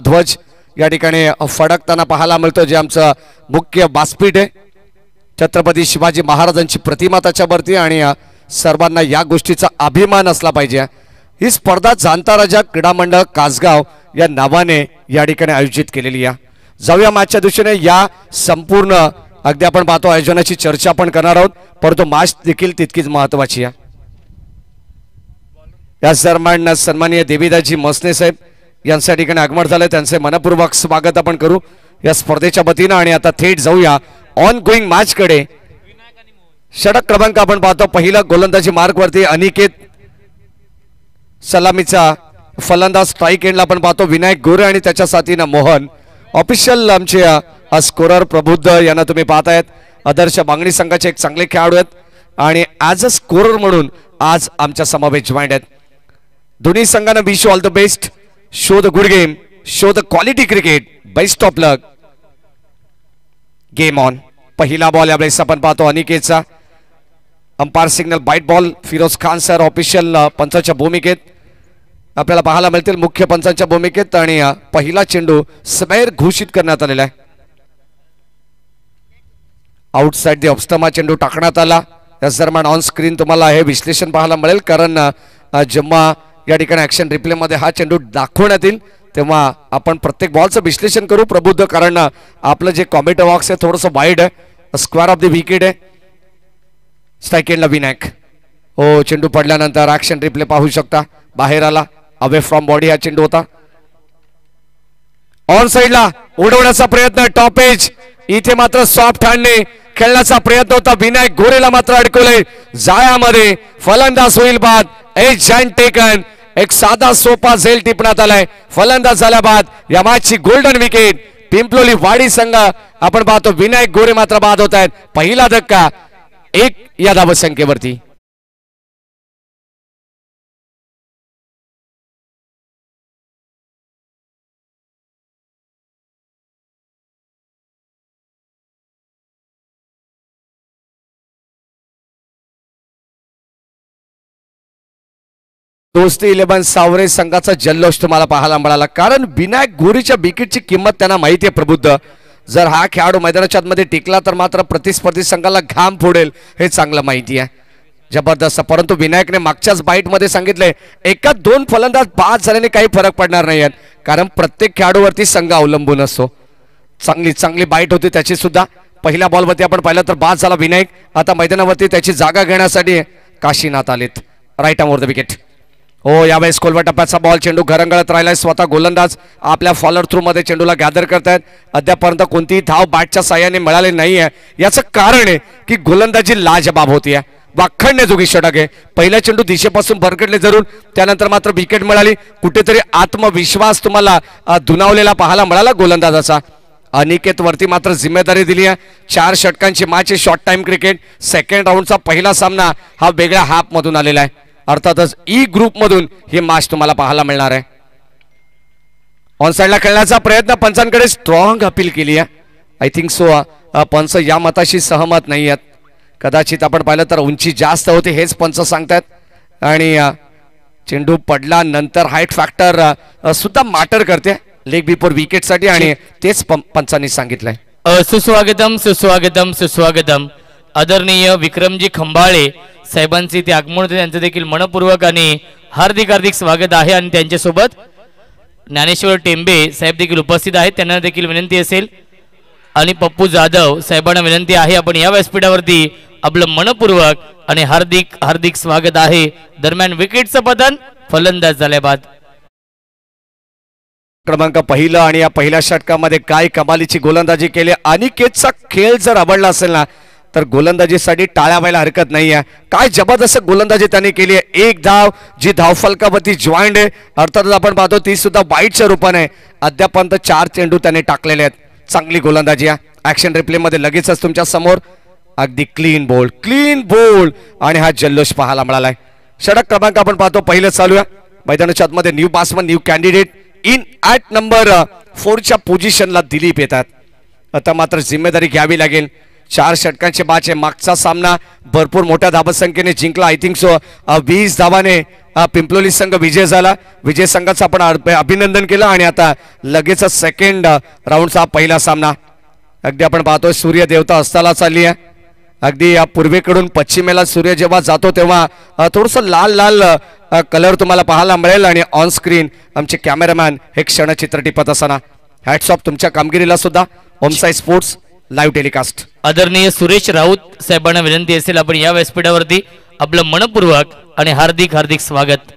ध्वज या ठिकाणी फडकताना पाहायला मिळतो, जे आमचं मुख्य व्यासपीठ आहे. छत्रपती शिवाजी महाराजांची प्रतिमा त्याच्यावरती आणि सर्वांना या गोष्टीचा अभिमान असला पाहिजे. ही स्पर्धा जाणता राजा क्रीडा मंडळ कासगाव या नावाने या ठिकाणी आयोजित केलेली आहे. जाऊया मॅचच्या दिशेने. या संपूर्ण अगदी आपण पाहतो आयोजनाची चर्चा पण करणार आहोत, परंतु मॅच देखील तितकीच महत्त्वाची आहे. या दरम्यान सन्माननीय देवीदासजी मसने साहेब यांच्या ठिकाणी आगमन झालं, त्यांचे मनपूर्वक स्वागत आपण करू या स्पर्धेच्या वतीनं. आणि आता थेट जाऊया ऑन गोईंग मॅच कडे. षटक क्रमांक आपण पाहतो पहिला गोलंदाजी मार्क वरती अनिकेत, सलामीचा फलंदाज स्ट्राईक एंडला आपण पाहतो विनायक गोरे आणि त्याच्या साथीनं मोहन. ऑफिशियल आमचे स्कोरर प्रबुद्ध यांना तुम्ही पाहतायत. आदर्श बांगणी संघाचे एक चांगले खेळाडू आहेत आणि ॲज अ स्कोरर म्हणून आज आमच्या समावेश जॉईंट आहेत. दोन्ही संघांना wish all the best. Show the good game, show the quality cricket, best of luck. Game on. पहिला बॉल यावेळेस आपण पाहतो अनिकेतचा. Umpire signal wide ball. Firoz Khan sir official पंचाच्या भूमिकेत आपल्याला पाहायला मिळतील, मुख्य पंचांच्या भूमिकेत. आणि पहिला चेंडू सैर घोषित करण्यात आलेला आहे. आउटसाइड द ऑफस्टंप चेंडू टाकण्यात आला. याच दरम्यान ऑन स्क्रीन तुम्हाला हे विश्लेषण पाहायला मिळेल, कारण जेव्हा या ठिकाणी ऍक्शन रिप्ले मध्ये हा चेंडू दाखवण्यात येईल तेव्हा आपण प्रत्येक बॉलचं विश्लेषण करू प्रबुद्ध, कारण आपलं जे कॉमेंट बॉक्स आहे थोडंसं वाईड आहे. स्क्वेअर ऑफ द विकेट आहे. स्ट्राईक एंडला विनायक. हो, चेंडू पडल्यानंतर ऍक्शन रिप्ले पाहू शकता, बाहेर आला, अवे फ्रॉम बॉडी हा चेंडू होता. ऑन साइडला उडवण्याचा प्रयत्न, टॉप एज. इथे मात्र सॉफ्ट हँडने खेळण्याचा प्रयत्न होता. विनायक गोरेला मात्र अडकवले जाळ्यामध्ये. फलंदाज होईल बाद. Edge and taken. एक साधा सोपा झेल टिपण्यात आलाय. फलंदाज झाल्या बाद. या मॅचची गोल्डन विकेट पिंपलोली वाडी संघ आपण पाहतो. विनायक गोरे मात्र बाद होत आहेत. पहिला धक्का 1 या धावसंख्येवरती. दोस्ती 11 सावरे संघाचा जल्लोष तुम्हाला पाहायला मिळाला, कारण विनायक गोरेच्या विकेटची किंमत त्यांना माहिती आहे प्रबुद्ध. जर हा खेळाडू मैदानाच्या आतमध्ये टिकला तर मात्र प्रतिस्पर्धी संघाला घाम फोडेल हे चांगलं माहिती आहे. जबरदस्त. परंतु विनायकने मागच्याच बाईट मध्ये सांगितले एका 2 फलंदाज बाद झाल्याने काही फरक पडणार नाही, कारण प्रत्येक खेळाडूवरती संघ अवलंबून असतो. चांगली बाईट होती त्याची सुद्धा. पहिल्या बॉलवरती आपण पाहिलं तर बाद झाला विनायक. आता मैदानावरती त्याची जागा घेण्यासाठी काशीनाथ आलेत. Right arm over the wicket. हो, यावेळेस खोलवा टप्प्याचा बॉल. चेंडू घरंगळत राहिलाय. स्वतः गोलंदाज आपल्या फॉलोअर थ्रू मध्ये चेंडूला गॅदर करतायत. अद्यापर्यंत कोणतीही धाव बॅटच्या साह्याने मिळाली नाहीये. याचं कारण आहे की गोलंदाजी लाजबाब होतीये. वाखडण्याजोगी षटक आहे. पहिला चेंडू दिशेपासून भरकटले जरूर, त्यानंतर मात्र विकेट मिळाली. कुठेतरी आत्मविश्वास तुम्हाला दुनावलेला पाहायला मिळाला गोलंदाजाचा. अनिकेत वरती मात्र जिम्मेदारी दिली आहे. 4 षटकांची मॅच आहे. Short time cricket. सेकंड राऊंडचा पहिला सामना हा वेगळ्या हाफ मधून आलेला आहे. अर्थातच ई ग्रुप मधून ही मॅच तुम्हाला पाहायला मिळणार आहे. ऑन साइडला खेळण्याचा प्रयत्न. पंचांकडे स्ट्रॉंग अपील केली आहे. आय थिंक सो पंच या मताशी सहमत नाही आहेत. कदाचित आपण पाहिलं तर उंची जास्त होते हेच पंच सांगतात, आणि चेंडू पडला नंतर हाईट फॅक्टर सुद्धा मॅटर करते लेग बिफोर विकेट साठी, आणि तेच पंचांनी सांगितलंय. सुस्वागतम सुस्वागतम सुस्वागतम. आदरणीय विक्रमजी खंबाळे साहेबांचे ते आगमन होते, त्यांचं देखील मनपूर्वक आणि हार्दिक हार्दिक स्वागत आहे. आणि त्यांच्यासोबत ज्ञानेश्वर टेंबे साहेब देखील उपस्थित आहेत, त्यांना देखील विनंती असेल. आणि पप्पू जाधव साहेबांना विनंती आहे आपण या व्यासपीठावरती आपलं मनपूर्वक आणि हार्दिक हार्दिक स्वागत आहे. दरम्यान विकेटचं पतन, फलंदाज झाले बाद. क्रमांक पहिला आणि या पहिल्या षटकामध्ये काय कमालीची गोलंदाजी केली. अनिकेतचा खेळ जर आवडला असेल ना तर गोलंदाजीसाठी टाळ्या व्हायला हरकत नाही आहे. काय जबरदस्त गोलंदाजी त्यांनी केली आहे. 1 धाव जी धावफलकावरती जॉईंट आहे, अर्थातच आपण पाहतो ती सुद्धा वाईटच्या रूपाने. अद्यापर्यंत 4 चेंडू त्यांनी टाकलेले आहेत. चांगली गोलंदाजी आहे. ऍक्शन रिप्ले मध्ये लगेचच तुमच्या समोर अगदी क्लीन बोल्ड आणि हा जल्लोष पाहायला मिळालाय. षटक क्रमांक आपण पाहतो पहिलं चालू आहे. मैदानाच्या आतमध्ये new batsman new candidate in at number 4च्या पोझिशनला दिलीप येतात. आता मात्र जिम्मेदारी घ्यावी लागेल. 4 षटकांचे बाचे. मागचा सामना भरपूर मोठ्या धावसंख्येने जिंकला. आय थिंक सो 20 धावाने पिंपलोली संघ विजय झाला. विजय संघाचं आपण अभिनंदन केलं. आणि आता लगेच सेकंड राऊंडचा पहिला सामना. अगदी आपण पाहतोय सूर्य देवता अस्ताला चालली आहे. अगदी या पूर्वेकडून पश्चिमेला सूर्य जेव्हा जातो तेव्हा थोडंसं लाल लाल कलर तुम्हाला पाहायला मिळेल. आणि ऑन स्क्रीन आमचे कॅमेरामॅन हे क्षणचित्र टिपत असताना हॅट्स ऑफ तुमच्या कामगिरीला सुद्धा. Om Sai sports live telecast. आदरणीय सुरेश राऊत साहेबांना विनंती असेल आपण या व्यासपीठावरती आपलं मनपूर्वक आणि हार्दिक हार्दिक स्वागत.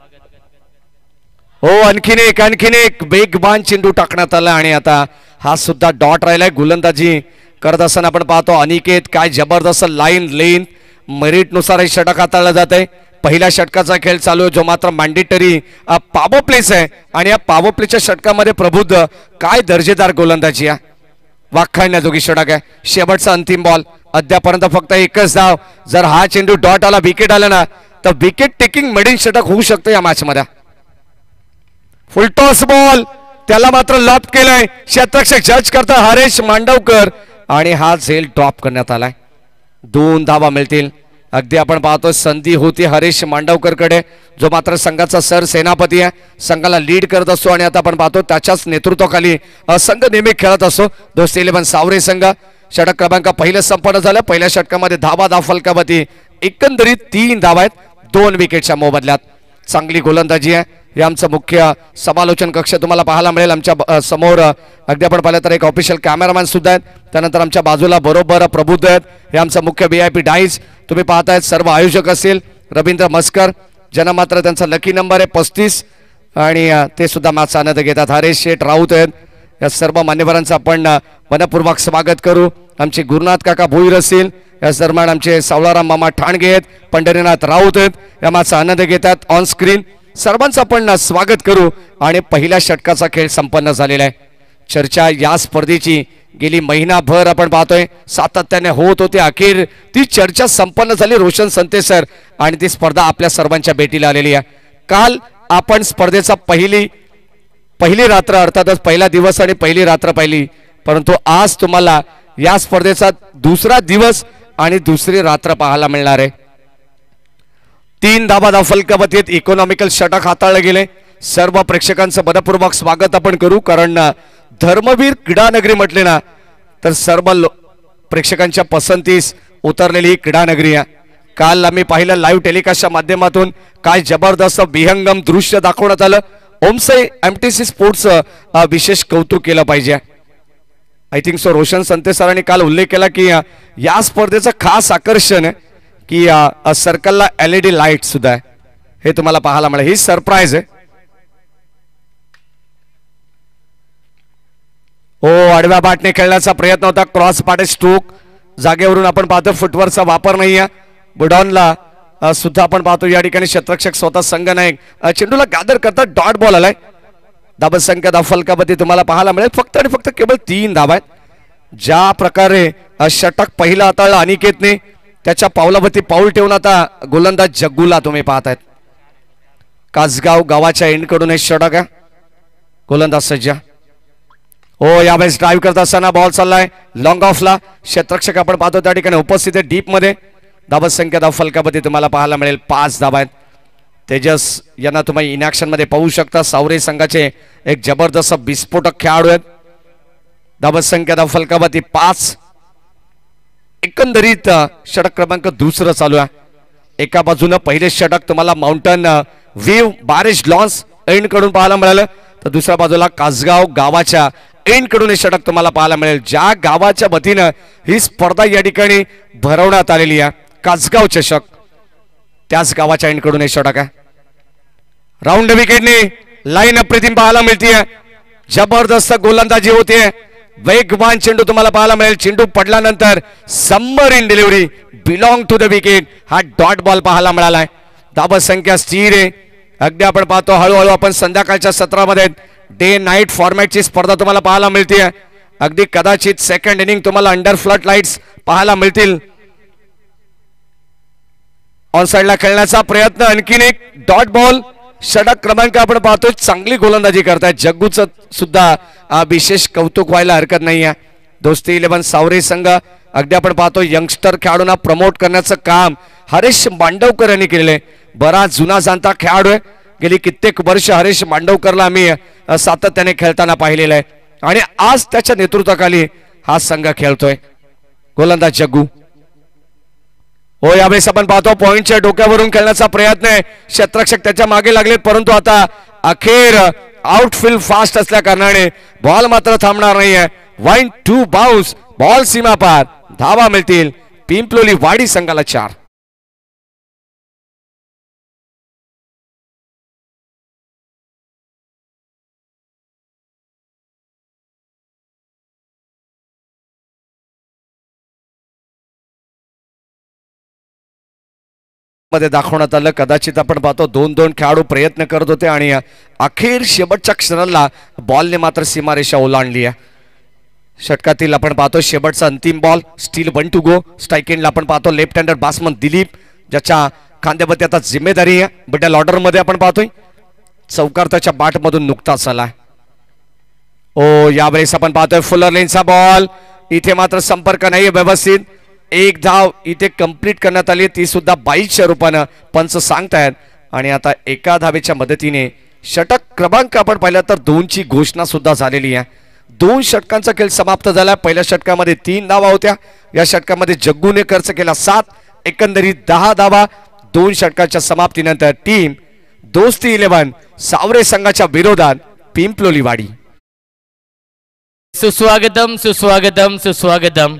हो, आणखीन एक वेगवान चेंडू टाकण्यात आला. आणि आता हा सुद्धा डॉट राहिलाय. गोलंदाजी करत असताना आपण पाहतो अनिकेत काय जबरदस्त लाईन लेन मेरिट नुसार हे षटक हाताळलं जात आहे. पहिल्या षटकाचा खेळ चालू आहे जो मात्र मॅन्डेटरी पॉवर प्लेस आहे. आणि या पॉवर प्लेच्या षटकामध्ये प्रबुद्ध काय दर्जेदार गोलंदाजी आहे. वाखाणण्याजोगी षटक आहे. शेवटचा अंतिम बॉल. अद्यापर्यंत फक्त एकच धाव. जर हा चेंडू डॉट आला विकेट आला ना तर विकेट टेकिंग मेडिन षटक होऊ शकतं या मॅच मध्ये. फुलटॉस बॉल त्याला मात्र लॉप केलाय. क्षेत्ररक्षक जज करता हरेश मांडवकर. आणि हा झेल ड्रॉप करण्यात आलाय. 2 धावा मिळतील. अगदी आपण पाहतो संधी होती हरेश मांडवकर कडे जो मात्र संघाचा सर सेनापती आहे. संघाला लीड करत असतो. आणि आता आपण पाहतो त्याच्याच नेतृत्वाखाली संघ नेहमी खेळत असतो. दोस्ती 11 सावरे संघ. षटक क्रमांक पहिलं संपन्न झालं. पहिल्या षटकामध्ये धावा फलकावती. एकंदरीत 3 धावा आहेत 2 विकेटच्या मोबदल्यात. चांगली गोलंदाजी आहे. हे आमचं मुख्य समालोचन कक्ष तुम्हाला पाहायला मिळेल. आमच्या समोर अगदी आपण पाहिलं तर एक ऑफिशियल कॅमेरामॅन सुद्धा आहेत. त्यानंतर आमच्या बाजूला बरोबर प्रबुद्ध आहेत. हे आमचं मुख्य VIP डाईज तुम्ही पाहतायत. सर्व आयोजक असतील रवींद्र मस्कर ज्यांना मात्र त्यांचा लकी नंबर आहे 35. आणि ते सुद्धा मॅचचा आनंद घेतात. हरेश शेठ राऊत आहेत. या सर्व मान्यवरांचं आपण मनपूर्वक स्वागत करू. आमचे गुरुनाथ काका भोईर असतील. या दरम्यान आमचे सावळाराम मामा ठाणगे आहेत. पंढरीनाथ राऊत आहेत. या मॅचचा आनंद घेतात. ऑन स्क्रीन सर्वांचं आपण स्वागत करू. आणि पहिल्या षटकाचा खेळ संपन्न झालेला आहे. चर्चा या स्पर्धेची गेली महिनाभर आपण पाहतोय सातत्याने होत होते. अखेर ती चर्चा संपन्न झाली. रोशन संते सर आणि ती स्पर्धा आपल्या सर्वांच्या भेटीला आलेली आहे. काल आपण स्पर्धेचा पहिली रात्र अर्थातच पहिला दिवस आणि पहिली रात्र पाहिली. परंतु आज तुम्हाला या स्पर्धेचा दुसरा दिवस आणि दुसरी रात्र पाहायला मिळणार आहे. 3 धावा फलकावतीत इकॉनॉमिकल षटक हाताळले गेले. सर्व प्रेक्षकांचं मनपूर्वक स्वागत आपण करू. कारण धर्मवीर क्रीडानगरी म्हटले ना तर सर्व प्रेक्षकांच्या पसंतीस उतरलेली ही क्रीडानगरी आहे. काल आम्ही पाहिलं लाईव्ह टेलिकास्टच्या माध्यमातून काय जबरदस्त विहंगम दृश्य दाखवण्यात आलं. ओमसाई MTC स्पोर्ट्स विशेष कौतुक केलं पाहिजे. आय थिंक सो रोशन संते सरांनी काल उल्लेख केला की या स्पर्धेचं खास आकर्षण आहे की सर्कलला LED लाईट सुद्धा आहे. हे तुम्हाला पाहायला मिळेल. ही सरप्राईज आहे. हो, आडव्या बाटने खेळण्याचा प्रयत्न होता. क्रॉस पाटे स्ट्रोक जागेवरून आपण पाहतो फुटवरचा वापर नाही आहे. बुडॉनला सुद्धा आपण पाहतो या ठिकाणी क्षेत्ररक्षक स्वतः संघनायक चेंडूला गॅदर करतात. डॉट बॉल आलाय. धावसंख्या फलकावती तुम्हाला पाहायला मिळेल. फक्त आणि फक्त केवळ 3 धावा आहेत. ज्या प्रकारे षटक पहिला हाताळलं अनिकेतने त्याच्या पावलावरती पाऊल ठेवून आता गोलंदाज जग्गूला तुम्ही पाहतायत. कासगाव गावाच्या एंडकडून हे षटक आहे. गोलंदाज सज्जा. हो, यावेळेस ड्राईव्ह करत असताना बॉल चाललाय लॉंग ऑफला. क्षेत्ररक्षक आपण पाहतो त्या ठिकाणी उपस्थित आहे डीप मध्ये. धावसंख्या फलकावती तुम्हाला पाहायला मिळेल 5 धावा आहेत. तेजस यांना तुम्ही इनॅक्शन मध्ये पाहू शकता. सावरे संघाचे एक जबरदस्त विस्फोटक खेळाडू आहेत. धावसंख्या फलकावती 5. एकंदरीत षटक क्रमांक दुसरं चालू आहे. एका बाजूनं पहिले षटक तुम्हाला माउंटन व्ह्यू बारिश लॉन्स एंड कडून पाहायला मिळालं तर दुसऱ्या बाजूला कासगाव गावाच्या एंड कडून हे षटक तुम्हाला पाहायला मिळेल. ज्या गावाच्या वतीनं ही स्पर्धा या ठिकाणी भरवण्यात आलेली आहे कासगाव चषक त्याच गावाच्या एंड कडून हे षटक आहे. राऊंड विकेटने लाईन अप्रतिम पाहायला मिळते. जबरदस्त गोलंदाजी होते. वेगवान चेंडू तुम्हाला पाहायला मिळेल. चेंडू पडल्यानंतर summer in delivery belong to the wicket. हा डॉट बॉल पाहायला मिळालाय. धावसंख्या स्थिर आहे. अगदी आपण पाहतो हळूहळू आपण संध्याकाळच्या सत्रामध्ये डे नाईट फॉर्मॅटची स्पर्धा तुम्हाला पाहायला मिळते. अगदी कदाचित सेकंड इनिंग तुम्हाला अंडर फ्लड लाईट्स पाहायला मिळतील. ऑन साइडला खेळण्याचा प्रयत्न. आणखीन एक डॉट बॉल. षटक क्रमांक आपण पाहतोय चांगली गोलंदाजी करतायत. जग्गूचं सुद्धा विशेष कौतुक व्हायला हरकत नाही आहे. दोस्ती 11 सावरे संघ अगदी आपण पाहतो यंगस्टर खेळाडूंना प्रमोट करण्याचं काम हरीश मांडवकर यांनी केलेलं आहे. बराच जुना जाणता खेळाडू आहे. गेली कित्येक वर्ष हरीश मांडवकरला आम्ही सातत्याने खेळताना पाहिलेलं आहे आणि आज त्याच्या नेतृत्वाखाली हा संघ खेळतोय. गोलंदाज जग्गू हो यावेळेस आपण पाहतो पॉइंटच्या डोक्यावरून खेळण्याचा प्रयत्न आहे. क्षेत्ररक्षक त्याच्या मागे लागले परंतु आता अखेर आउटफील्ड फास्ट असल्या कारणाने बॉल मात्र थांबणार नाहीये. 1-2 बाउन्स बॉल सीमा पार धावा मिळतील. पिंपलोली वाडी संघाला 4. मध्ये दाखवण्यात आलं. कदाचित आपण पाहतो 2-2 खेळाडू प्रयत्न करत होते आणि अखेर शेवटच्या क्षणाला बॉलने मात्र सीमारेषा ओलांडली आहे. षटकातील आपण पाहतो शेवटचा अंतिम ball still 1 to go. Strike एंडला आपण पाहतो लेफ्ट हँडर बॅट्समन दिलीप ज्याच्या खांद्यावरती आता जिम्मेदारी आहे. मिडल ऑर्डर मध्ये आपण पाहतोय चौकार त्याच्या बॅट मधून नुकताच आला. ओ यावेळेस आपण पाहतोय फुलर लेनचा बॉल. इथे मात्र संपर्क नाही व्यवस्थित. एक धाव इथे कंप्लीट करण्यात आली ती सुद्धा 22च्या रूपानं पंच सांगतायत आणि आता एका धावेच्या मदतीने षटक क्रमांक आपण पाहिला तर 2ची घोषणा सुद्धा झालेली आहे. 2 षटकांचा खेळ समाप्त झाला. पहिल्या षटकामध्ये 3 धावा होत्या. या षटकामध्ये जग्गूने खर्च केला 7. एकंदरीत 10 धावा. 2 षटकाच्या समाप्तीनंतर टीम दोस्ती 11 सावरे संघाच्या विरोधात पिंपलोली वाडी. सुस्वागतम सुस्वागतम सुस्वागतम.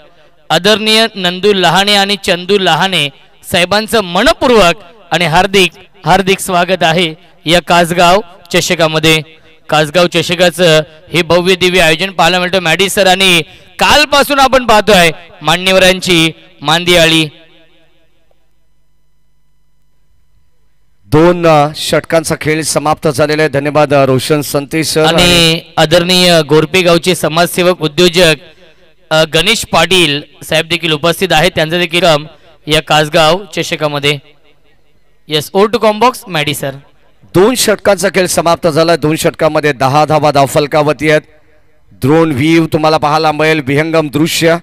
आदरणीय नंदू लहाने आणि चंदू लहाने साहेबांचं मनपूर्वक आणि हार्दिक हार्दिक स्वागत आहे या कासगाव चषकामध्ये. कासगाव चषकाचं हे भव्य दिव्य आयोजन पाहायला मिळतं मॅडी सर आणि कालपासून आपण पाहतोय मान्यवरांची मांदियाळी. 2 षटकांचा खेळ समाप्त झालेला आहे. धन्यवाद रोशन संतेश आणि आदरणीय गोरपे गावचे समाजसेवक उद्योजक गणेश पाटील साहेब देखील उपस्थित आहेत. त्यांचा देखील या कासगाव चषकामध्ये. यस ओ टू कॉम्बॉक्स मॅडी सर. 2 षटकांचा खेळ समाप्त झाला. 2 षटकामध्ये 10 धावा धावफलकावरती आहेत. ड्रोन व्ह्यू तुम्हाला पाहायला मिळेल. विहंगम दृश्य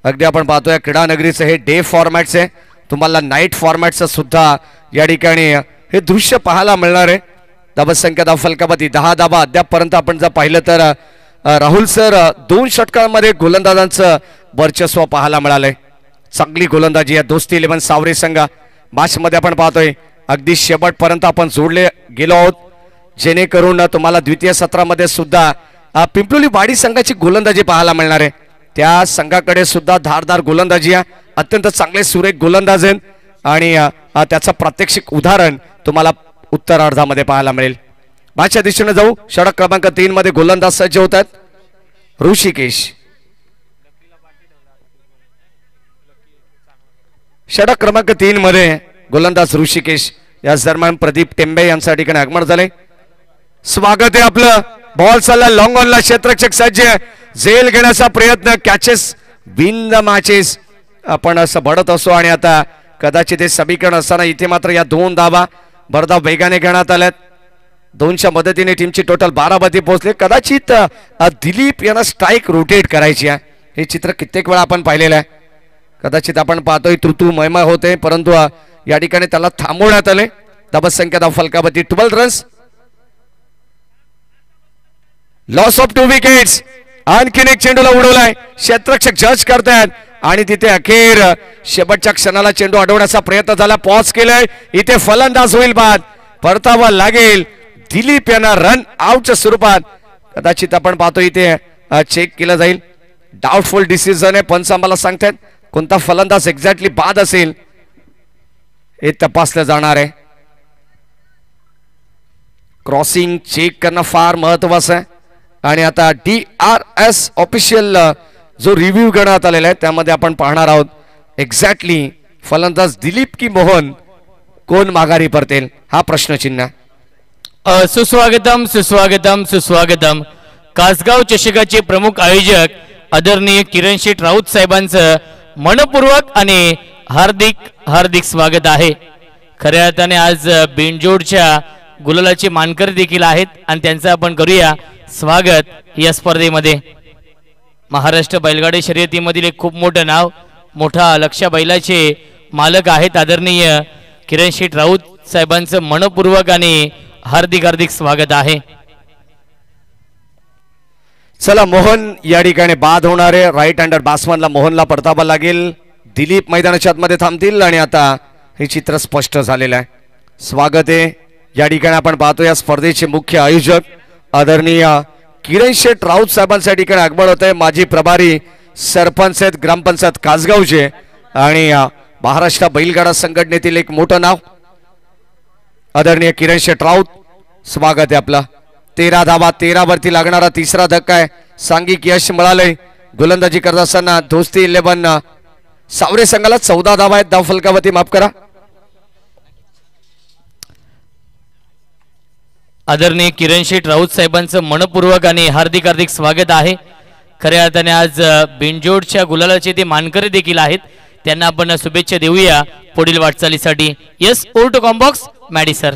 अगदी आपण पाहतोय क्रीडा नगरीचं हे डे फॉर्मॅटचं आहे. तुम्हाला नाईट फॉर्मॅटचं सुद्धा या ठिकाणी हे दृश्य पाहायला मिळणार आहे. धावसंख्या धावफलकावरती 10 धावा अद्यापपर्यंत आपण जर पाहिलं तर राहुल सर 2 षटकांमध्ये गोलंदाजांचं वर्चस्व पाहायला मिळालंय. चांगली गोलंदाजी आहे दोस्ती 11 सावरे संघ. मॅच मध्ये आपण पाहतोय अगदी शेवटपर्यंत आपण जोडले गेलो आहोत जेणेकरून तुम्हाला द्वितीय सत्रामध्ये सुद्धा पिंपलोली वाडी संघाची गोलंदाजी पाहायला मिळणार आहे. त्या संघाकडे सुद्धा धारदार गोलंदाजी आहे. अत्यंत चांगले सुरेख गोलंदाज आहेत आणि त्याचं प्रात्यक्षिक उदाहरण तुम्हाला उत्तरार्धामध्ये पाहायला मिळेल. मॅचच्या दिशेने जाऊ. षटक क्रमांक 3 मध्ये गोलंदाज सज्ज होत आहेत. ऋषिकेश षटक क्रमांक 3 मध्ये गोलंदाज ऋषिकेश. याच दरम्यान प्रदीप टेंबे यांच्या ठिकाणी आगमन झाले. स्वागत आहे आपलं. बॉल चालला लॉंग ऑनला. क्षेत्ररक्षक सज्ज झेल घेण्याचा प्रयत्न. कॅचेस विन द मॅचेस आपण असं बढत असो आणि आता कदाचित हे समीकरण असताना इथे मात्र या 2 धावा भरधाव वेगाने घेण्यात आल्यात. 2च्या मदतीने टीमची टोटल 12 मध्ये पोहोचले. कदाचित दिलीप यांना स्ट्राईक रोटेट करायची आहे. हे चित्र कित्येक वेळा आपण पाहिलेलं आहे. कदाचित आपण पाहतोय तृतू महिमा होते परंतु या ठिकाणी त्याला थांबवण्यात आले. धावसंख्या धावफलकावरती 12 रन्स. Loss of 2 wickets. आणखीन एक चेंडूला उडवलाय. क्षेत्ररक्षक जज करतायत आणि तिथे अखेर शेवटच्या क्षणाला चेंडू अडवण्याचा प्रयत्न झाला. पॉज केलाय. इथे फलंदाज होईल बाद. परतावा लागेल. दिलीप यांना रन आउटच्या स्वरूपात कदाचित आपण पाहतो इथे चेक केलं जाईल. डाऊटफुल डिसिजन आहे. पंच आम्हाला सांगतात कोणता फलंदाज एक्झॅक्टली बाद असेल हे तपासलं जाणार आहे. क्रॉसिंग चेक करणं फार महत्वाचं आहे आणि आता DRS ऑफिशियल जो रिव्ह्यू करण्यात आलेला आहे त्यामध्ये आपण पाहणार आहोत एक्झॅक्टली फलंदाज दिलीप की मोहन कोण माघारी परतेल हा प्रश्नचिन्ह. सुस्वागतम सुस्वागतम सुस्वागतम. कासगाव चषकाचे प्रमुख आयोजक आदरणीय किरण शेठ राऊत साहेबांचं मनपूर्वक आणि हार्दिक हार्दिक स्वागत आहे. खऱ्या अर्थाने आज बिनजोडच्या गुलालाचे मानकरी देखील आहेत आणि त्यांचं आपण करूया स्वागत या स्पर्धेमध्ये. महाराष्ट्र बैलगाडी शर्यतीमधील एक खूप मोठं नाव, मोठा लक्ष्य बैलाचे मालक आहेत आदरणीय किरण शेठ राऊत साहेबांचं मनपूर्वक आणि हार्दिक हार्दिक स्वागत आहे. चला मोहन या ठिकाणी बाद होणारे राईट हँडर बॅट्समनला मोहनला परतावा लागेल. दिलीप मैदानाच्या आतमध्ये थांबतील आणि आता हे चित्र स्पष्ट झालेलं आहे. स्वागत आहे. या ठिकाणी आपण पाहतो या स्पर्धेचे मुख्य आयोजक आदरणीय किरण शेठ राऊत साहेबांच्या ठिकाणी आगमन होत आहे. माजी प्रभारी सरपंच आहेत ग्रामपंचायत कासगावचे आणि महाराष्ट्र बैलगाडा संघटनेतील एक मोठं नाव आदरणीय किरण शेठ राऊत. स्वागत आहे आपलं. 13 धावा 13 वरती लागणारा तिसरा धक्का आहे. सांघिक यश मिळालंय. गोलंदाजी करत असताना दोस्ती 11 सावरे संघाला 14 धावा आहेत. धाव फलकावरती माफ करा. आदरणीय किरण शेठ राऊत साहेबांचं मनपूर्वक आणि हार्दिक हार्दिक स्वागत आहे. खऱ्या अर्थाने आज बिनजोडच्या गुलालाचे ते मानकरी देखील आहेत. त्यांना आपण शुभेच्छा देऊया पुढील वाटचालीसाठी. Yes over to combox Maddy sir.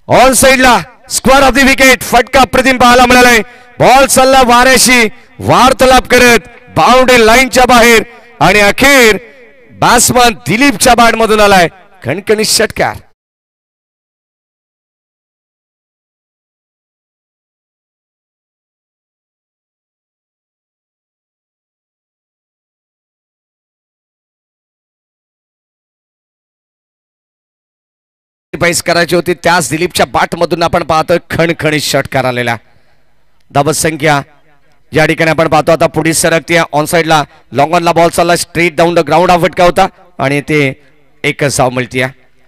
On साइडला स्क्वेअर ऑफ द विकेट फटका प्रतिम पाहायला मिळालाय. बॉल चालला वाऱ्याशी वार्तालाप करत बाउंड्री लाईनच्या बाहेर आणि अखेर बॅट्समन दिलीपच्या बॅट मधून आलाय खणखणीत षटकार. पैस करायची होती त्याच दिलीपच्या बॅट मधून आपण पाहतोय खणखणीत षटकार आलेला. धावत संख्या या ठिकाणी आपण पाहतो आता पुढे सरकते. ऑन साइडला लॉंग ऑनला बॉल चालला स्ट्रेट डाऊन द ग्राउंड हा फटका होता आणि ते एकच धाव मिळते.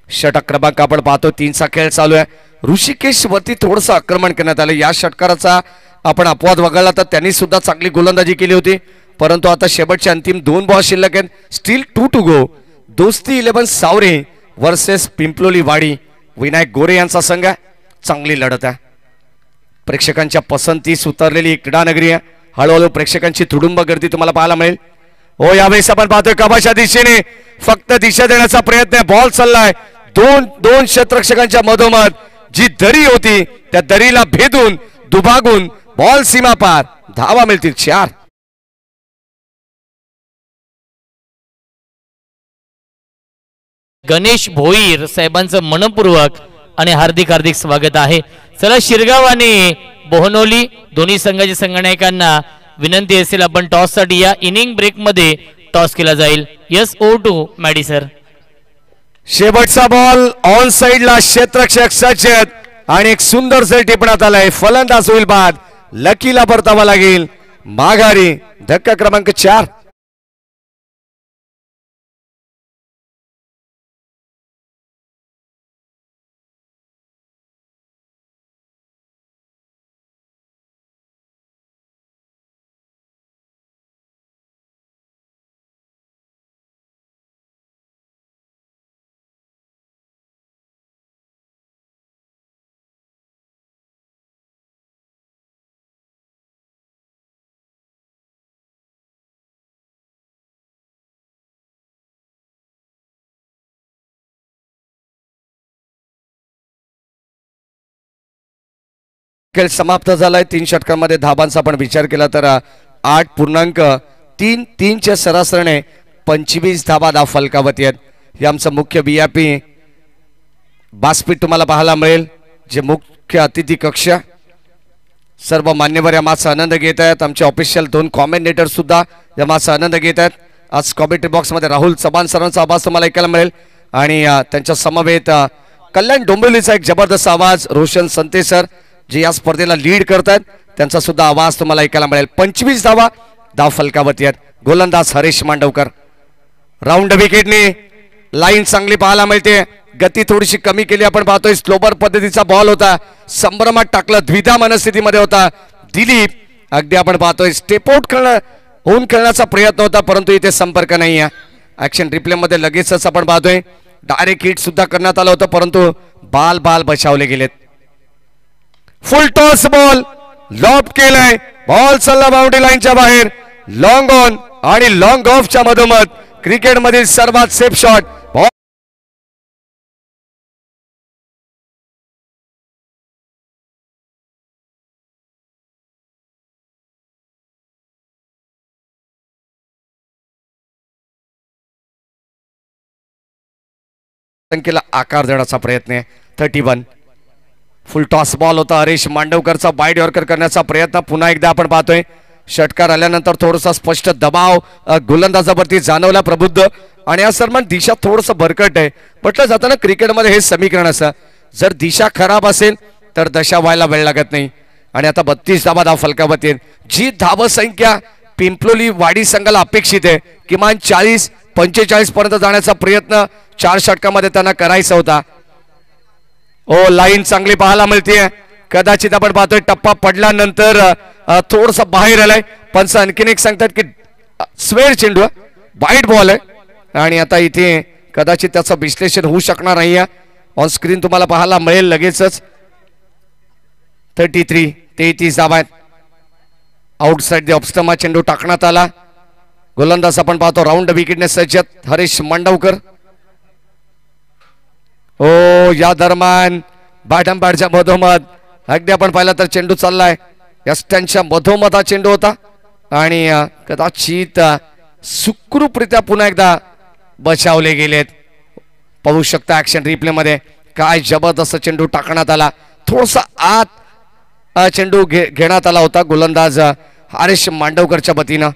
षटक क्रमांक आपण पाहतो 3चा खेळ चालू आहे. ऋषिकेश वरती थोडंसं आक्रमण करण्यात आलं. या षटकाराचा आपण अपवाद वगळला तर त्यांनी सुद्धा चांगली गोलंदाजी केली होती परंतु आता शेवटचे अंतिम 2 बॉल शिल्लक आहेत. Still 2 to go. दोस्ती 11 सावरे वर्सेस पिंपलोली वाडी विनायक गोरे यांचा संघ. चांगली लढत आहे. प्रेक्षकांच्या पसंतीस उतरलेली क्रीडा नगरी आहे. हळूहळू प्रेक्षकांची तुडुंब गर्दी तुम्हाला पाहायला मिळेल. हो यावेळेस आपण पाहतोय कबाच्या दिशेने फक्त दिशा देण्याचा प्रयत्न आहे. बॉल चाललाय दोन क्षेत्ररक्षकांच्या मधोमध जी दरी होती त्या दरीला भेदून दुभागून बॉल सीमा पार. धावा मिळतील 4. गणेश भोईर साहेबांचं मनपूर्वक आणि हार्दिक हार्दिक स्वागत आहे. चला शिरगाव आणि बोहनोली दोन्ही संघाच्या संघनायकांना विनंती असेल आपण टॉस साठी या इनिंग ब्रेक मध्ये टॉस केला जाईल. Yes over to Maddy sir. शेवटचा बॉल ऑन साइडला क्षेत्ररक्षक सज्जत आणि एक सुंदर सेट टिपण्यात आलाय. फलंदाज होईल बाद. लकीला परतावा लागेल माघारी. धक्का क्रमांक 4. खेळ समाप्त झालाय. 3 षटकांमध्ये धाबांचा आपण विचार केला तर 8.33च्या सरासरीने 25 धाबा धाव फलकावती आहेत. हे आमचं मुख्य VIP बास्पीट तुम्हाला पाहायला मिळेल. जे मुख्य अतिथी कक्ष सर्व मान्यवर या माचा आनंद घेत आहेत. आमचे ऑफिशियल 2 कॉमेंटेटर सुद्धा या माचा आनंद घेत आहेत. आज कॉमेंट्री बॉक्स मध्ये राहुल चव्हाण सरांचा आवाज तुम्हाला ऐकायला मिळेल आणि त्यांच्या समवेत कल्याण डोंबिवलीचा एक जबरदस्त आवाज रोशन संते सर जे या स्पर्धेला लीड करतात त्यांचा सुद्धा आवाज तुम्हाला ऐकायला मिळेल. 25 धावा धाव फलकावती आहेत. गोलंदाज हरीश मांडवकर. राऊंड विकेटने लाईन चांगली पाहायला मिळते. गती थोडीशी कमी केली आपण पाहतोय. स्लोबर पद्धतीचा बॉल होता. संभ्रमात टाकलं. द्विधा मनस्थितीमध्ये होता दिलीप. अगदी आपण पाहतोय स्टेप आउट होऊन खेळण्याचा प्रयत्न होता परंतु इथे संपर्क नाही आहे. ऍक्शन रिप्ले मध्ये लगेचच आपण पाहतोय डायरेक्ट हिट सुद्धा करण्यात आलं होतं परंतु बाल बचावले गेलेत. फुल टॉस बॉल लॉब केलाय. बॉल चालला बाउंड्री लाईनच्या बाहेर. लॉंग ऑन आणि लॉंग ऑफच्या मधोमध क्रिकेट मधील सर्वात सेफ शॉट संख्येला आकार देण्याचा प्रयत्न आहे. 31 फुल टॉस बॉल होता. हरीश मांडवकरचा बाईट यॉर्कर करण्याचा प्रयत्न पुन्हा एकदा आपण पाहतोय. षटकार आल्यानंतर थोडासा स्पष्ट दबाव गोलंदाजावरती जाणवला प्रबुद्ध आणि या सन्मान दिशा थोडंसं भरकट आहे. म्हटलं जातं ना क्रिकेटमध्ये हे समीकरण असं, जर दिशा खराब असेल तर दशा व्हायला वेळ लागत नाही. आणि आता 32 धाव फलकावरती आहेत. जी धावसंख्या पिंपलोली वाडी संघाला अपेक्षित आहे किमान 40-45 पर्यंत जाण्याचा प्रयत्न 4 षटकामध्ये त्यांना करायचा होता. ओ लाईन चांगली पाहायला मिळते. कदाचित आपण पाहतोय टप्पा पडल्यानंतर थोडस बाहेर आलाय. पंच आणखीन एक सांगतात की स्वेर चेंडू वाईट बॉल आहे आणि आता इथे कदाचित त्याचं विश्लेषण होऊ शकणार नाही. ऑन स्क्रीन तुम्हाला पाहायला मिळेल लगेचच. 33 धावा आहेत. आउटसाइड द ऑफस्टमा चेंडू टाकण्यात आला. गोलंदाज आपण पाहतो राऊंड विकेटने सज्ज हरीश मांडवकर. ओ या दरम्यान बॅटच्या मधोमध अगदी आपण पाहिलं तर चेंडू चाललाय. यष्ट्यांच्या मधोमध हा चेंडू होता आणि कदाचित सुखरूपरित्या पुन्हा एकदा बचावले गेलेत. पाहू शकता ऍक्शन रिप्ले मध्ये काय जबरदस्त चेंडू टाकण्यात आला. थोडासा आत चेंडू घेण्यात आला होता गोलंदाज हरीश मांडवकरच्या वतीनं.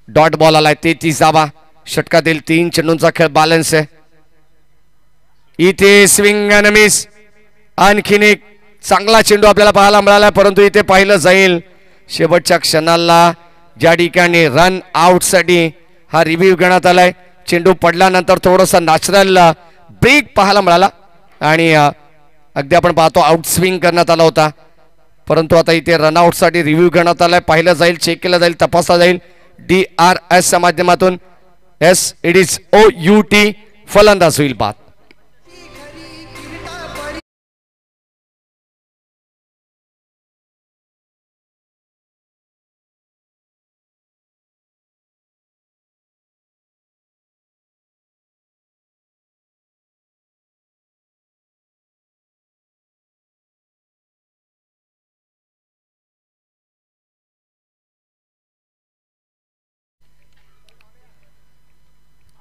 डॉट बॉल आलाय. 33 धावा. षटकातील 3 चेंडूंचा खेळ बॅलन्स आहे. इथे स्विंग अँड मिस. आणखीन एक चांगला चेंडू आपल्याला पाहायला मिळाला परंतु इथे पाहिलं जाईल शेवटच्या क्षणाला ज्या ठिकाणी रन आउट साठी हा रिव्ह्यू घेण्यात आलाय. चेंडू पडल्यानंतर थोडासा नॅचरल ब्रेक पाहायला मिळाला आणि अगदी आपण पाहतो आउट स्विंग करण्यात आला होता परंतु आता इथे रनआउट साठी रिव्ह्यू घेण्यात आलाय. पाहिलं जाईल, चेक केलं जाईल, तपासला जाईल DRS च्या माध्यमातून. SIDOUT फलंदाज होईल बाद.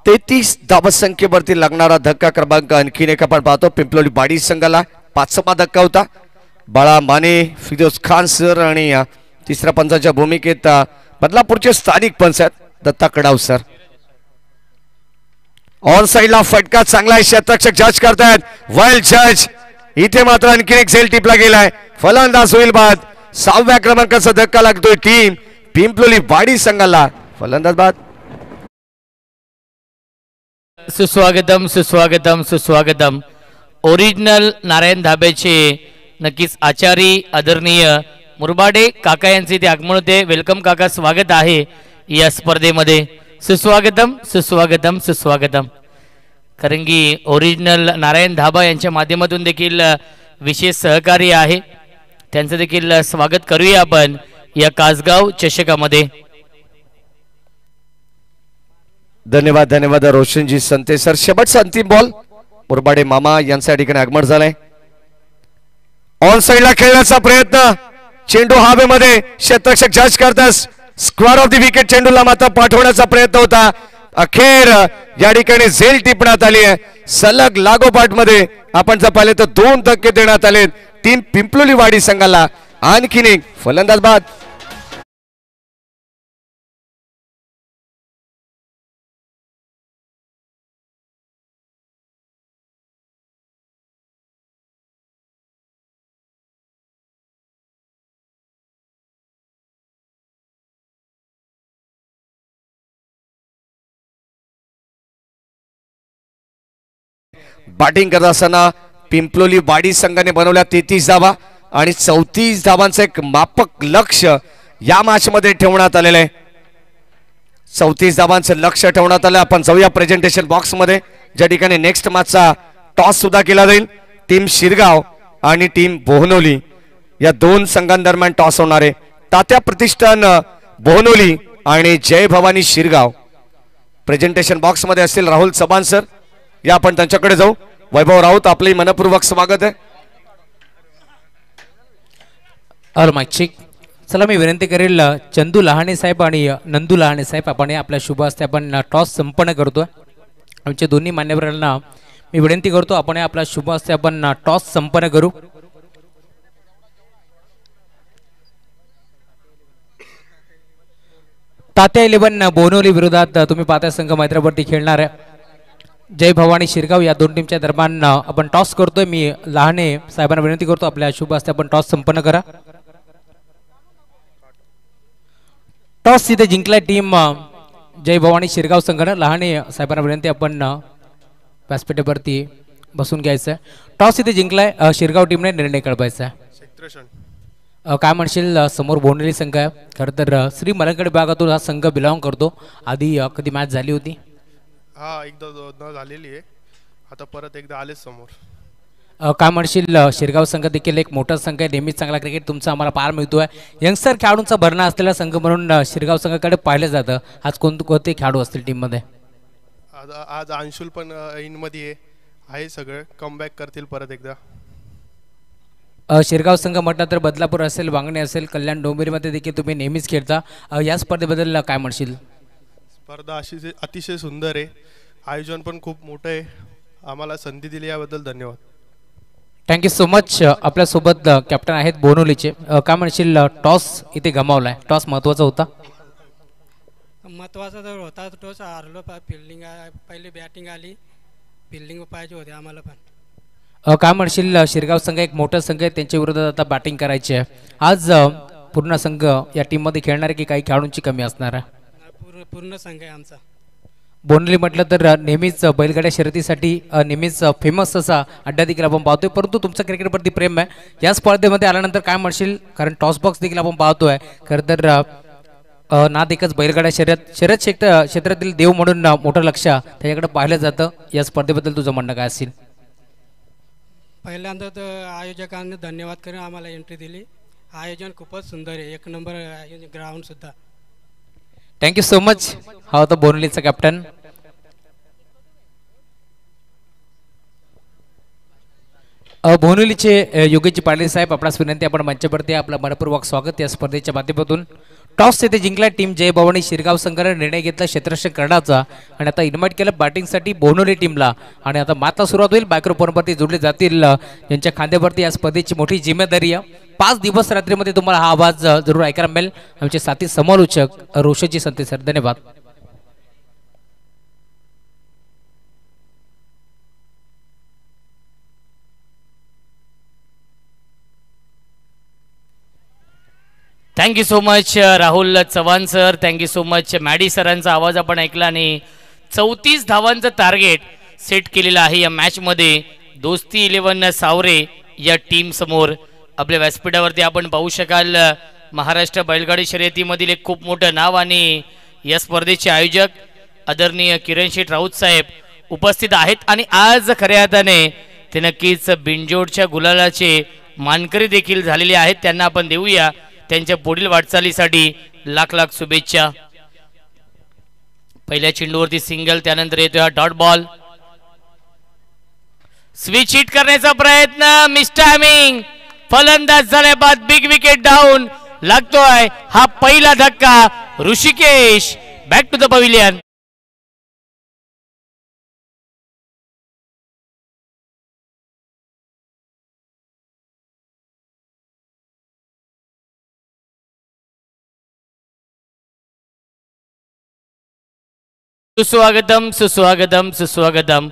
तेहतीस धावसंख्येवरती लागणारा धक्का क्रमांक आणखीन एक आपण पाहतो. पिंपलोली वाडी संघाला 5वा धक्का होता. बाळा माने, फिरोज खान सर आणि तिसऱ्या पंचाच्या भूमिकेत बदलापूरचे स्थानिक पंच आहेत दत्ता कडाव सर. ऑन साइडला फटका चांगला आहे. क्षेत्ररक्षक जज करतायत. वाईल्ड जज इथे मात्र आणखीन एक झेल टिपला गेलाय. फलंदाज होईल बाद. 6व्या क्रमांकाचा धक्का लागतोय टीम पिंपलोली वाडी संघाला. फलंदाज बाद. सुस्वागतम सुस्वागतम सुस्वागतम. ओरिजिनल नारायण धाब्याचे नक्कीच आचारी आदरणीय मुरबाडे काका यांचे ते आगमन होते. वेलकम काका, स्वागत आहे या स्पर्धेमध्ये. सुस्वागतम सुस्वागतम सुस्वागतम. कारण की ओरिजिनल नारायण धाबा यांच्या माध्यमातून देखील विशेष सहकार्य आहे. त्यांचं देखील स्वागत करूया आपण या कासगाव चषकामध्ये. धन्यवाद धन्यवाद रोशनजी संते सर. शेवटचा अंतिम बॉल मुरबाडे मामा यांच्या ठिकाणी आगमन झालंय. ऑन साइडला खेळण्याचा प्रयत्न. चेंडू हवेमध्ये. क्षेत्ररक्षक जज करतास. स्क्वेअर ऑफ द विकेट चेंडूला मात्र पाठवण्याचा प्रयत्न होता. अखेर या ठिकाणी झेल टिपण्यात आली आहे. सलग लागोपाठ मध्ये आपण जर पाहिले तर 2 धक्के देण्यात आले टीम पिंपलोली वाडी संघाला. आणखीन एक फलंदाज बाद. बॅटिंग करत असताना पिंपलोली वाडी संघाने बनवल्या 33 धावा आणि 34 धावांचं एक मापक लक्ष या मॅच मध्ये ठेवण्यात आलेलं आहे. 34 धावांचं लक्ष ठेवण्यात आलं. आपण जाऊया प्रेझेंटेशन बॉक्स मध्ये ज्या ठिकाणी नेक्स्ट मॅचचा टॉस सुद्धा केला जाईल. टीम शिरगाव आणि टीम बोहनोली या 2 संघांदरम्यान टॉस होणार आहे. तात्या प्रतिष्ठान बोहनोली आणि जय भवानी शिरगाव प्रेझेंटेशन बॉक्स मध्ये असतील. राहुल चव्हाण सर या आपण त्यांच्याकडे जाऊ. वैभव राऊत आपले मनपूर्वक स्वागत आहे. चला मी विनंती करेल चंदू लहाणे साहेब आणि नंदू लहाणे साहेब आपण आपल्या शुभ हस्ते आपण टॉस संपन्न करतो. आमच्या दोन्ही मान्यवरांना मी विनंती करतो आपण आपला शुभ हस्ते आपण टॉस संपन्न करू. तात्या 11 बोनवली विरोधात तुम्ही पाहता संघ मैत्रीवरती खेळणार आहे. जय भवानी शिरगाव या दोन टीमच्या दरम्यान आपण टॉस करतोय. मी लहाने साहेबांना विनंती करतो आपल्या शुभ हस्ते आपण टॉस संपन्न करा. टॉस इथे जिंकलाय टीम जय भवानी शिरगाव संघानं. लहाने साहेबांना विनंती आपण व्यासपीठावरती बसून घ्यायचं आहे. टॉस इथे जिंकलाय शिरगाव टीमने निर्णय कळवायचा आहे. काय म्हणशील समोर बोनवली संघ आहे. खरं तर श्री मलंगड भागातून हा संघ बिलॉंग करतो. आधी कधी मॅच झाली होती? हा एकदा दोनदा झालेली आहे. आता परत एकदा आलेच समोर. काय म्हणशील शिरगाव संघ देखील एक मोठा संघ आहे. नेहमीच चांगला क्रिकेट तुमचा आम्हाला पाहायला मिळतोय. यंगस्टर खेळाडूंचा भरणा असलेला संघ म्हणून शिरगाव संघाकडे पाहिलं जातं. आज कोणते खेळाडू असतील टीममध्ये? आज अंशुल पण इनमध्ये आहे. सगळं कमबॅक करतील परत एकदा. शिरगाव संघ म्हटलं तर बदलापूर असेल, वांगणे असेल, कल्याण डोंबिवलीमध्ये देखील तुम्ही नेहमीच खेळता. या स्पर्धेबद्दल काय म्हणशील? स्पर्धा अतिशय सुंदर आहे. आयोजन पण खूप मोठं आहे. आम्हाला संधी दिली याबद्दल धन्यवाद. Thank you so much. आपल्यासोबत कॅप्टन आहेत बोनवलीचे. काय म्हणशील टॉस इथे गमावलाय. टॉस महत्त्वाचा होता? महत्त्वाचा तर होता. टॉस हारलो. फिल्डिंग पहिली बॅटिंग आली. फिल्डिंग पाहिजे होते आम्हाला पण. काय म्हणशील शिरगाव संघ एक मोठा संघ आहे. त्यांच्या विरोधात आता बॅटिंग करायची आहे. आज पूर्ण संघ या टीममध्ये खेळणार आहे की काही खेळाडूंची कमी असणार आहे? पूर्ण संघ आहे आमचा. बोनवली म्हटलं तर नेहमीच बैलगाड्या शर्यतीसाठी नेहमीच फेमस असा अड्डा देखील आपण पाहतोय. परंतु तुमचं क्रिकेटवरती प्रेम आहे. या स्पर्धेमध्ये आल्यानंतर काय म्हणशील? कारण टॉस बॉक्स देखील आपण पाहतोय. खरं तर नाद एकच बैलगाड्या शर्यत क्षेत्रातील देव म्हणून मोठं लक्ष त्याच्याकडे पाहिलं जातं. या स्पर्धेबद्दल तुझं म्हणणं काय असेल? पहिल्यांदा तर आयोजकांनी धन्यवाद करून आम्हाला एंट्री दिली. आयोजन खूपच सुंदर आहे. एक नंबर ग्राउंड सुद्धा. Thank you so much. हा होता बोनवलीचा कॅप्टन. बोनवलीचे योगेश पाटील साहेब आपणास विनंती आपण मंचावरती आपलं मनपूर्वक स्वागत या स्पर्धेच्या माध्यमातून. टॉस येथे जिंकला टीम जय भवानी शिरगाव संघाने निर्णय घेतला क्षेत्ररक्षण करण्याचा आणि आता इन्व्हाइट केलं बॅटिंगसाठी बोनवली टीमला. आणि आता माता सुरुवात होईल. मायक्रोफोनवरती जोडले जातील यांच्या खांद्यावरती या स्पर्धेची मोठी जिम्मेदारी आहे. 5 दिवस रात्रीमध्ये तुम्हाला हा आवाज जरूर ऐकायला मिळेल. आमचे साथी समालोचक रोशनजी संते सर. धन्यवाद. Thank you so much Rahul Chavan sir. Thank you so much. Maddy सरांचा आवाज आपण ऐकला आणि 34 धावांचं टार्गेट सेट केलेलं आहे या मॅचमध्ये. दोस्ती 11 सावरे या टीम समोर. आपल्या व्यासपीठावरती आपण पाहू शकाल महाराष्ट्र बैलगाडी शर्यतीमधील एक खूप मोठं नाव आणि या स्पर्धेचे आयोजक आदरणीय किरण शेठ राऊत साहेब उपस्थित आहेत. आणि आज खऱ्या अर्थाने ते नक्कीच बिनजोडच्या गुलालाचे मानकरी देखील झालेले आहेत. त्यांना आपण देऊया त्यांच्या पुढील वाटचालीसाठी लाख लाख शुभेच्छा. पहिल्या चेंडूवरती सिंगल, त्यानंतर येतोय हा डॉट बॉल. स्विच हिट करण्याचा प्रयत्न, मिस टायमिंग. फलंदाज झाल्या बाद बिग विकेट डाऊन. लागतोय हा पहिला धक्का. Rishikesh back to the pavilion. सुस्वागतम सुस्वागतम सुस्वागतम.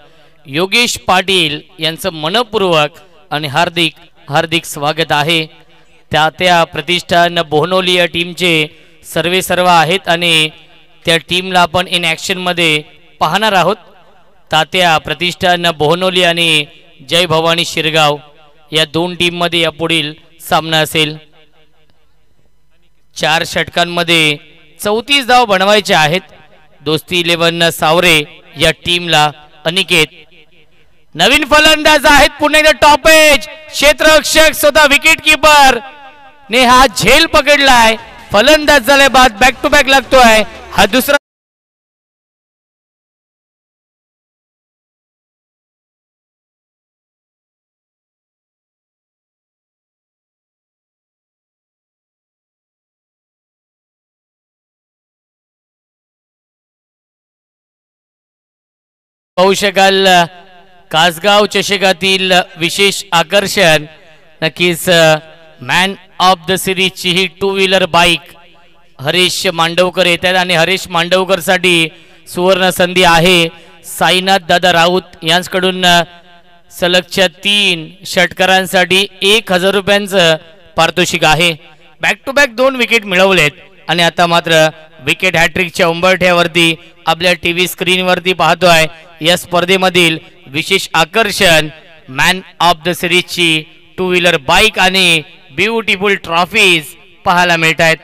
योगेश पाटील यांचं मनपूर्वक आणि हार्दिक हार्दिक स्वागत आहे. त्या प्रतिष्ठान बोनवली या टीमचे सर्व आहेत आणि त्या टीमला आपण इन ॲक्शनमध्ये पाहणार आहोत. तात्या प्रतिष्ठान बोनवली आणि जय भवानी शिरगाव या दोन टीममध्ये या पुढील सामना असेल. 4 षटकांमध्ये 34 धाव बनवायचे आहेत. दोस्ती 11 सावरे या टीमला. अनिकेत नवीन फलंदाज आहेत. पुन्हा एकदा टॉप एज क्षेत्ररक्षक स्वतः विकेट कीपर ने हा झेल पकडलाय. फलंदाज झाले बाद बॅक टू बॅक लागतोय हा दुसरा. पाहू शकाल कासगाव चषकातील विशेष आकर्षण नक्कीच मॅन ऑफ द सिरीजची ही two wheeler bike Harish Mandavkar येत आहेत आणि हरीश मांडवकरसाठी सुवर्ण संधी आहे. साईनाथ दादा राऊत यांच्याकडून सलगच्या 3 षटकारांसाठी 1000 रुपयांचं पारितोषिक आहे. बॅक टू बॅक 2 विकेट मिळवलेत आणि आता मात्र विकेट हॅट्रिकच्या उंबरठ्यावरती आपल्या टीव्ही स्क्रीनवरती पाहतोय. या स्पर्धेमधील विशेष आकर्षण मॅन ऑफ द सिरीजची टू व्हीलर बाईक आणि ब्युटिफुल ट्रॉफीज पाहायला मिळत आहेत.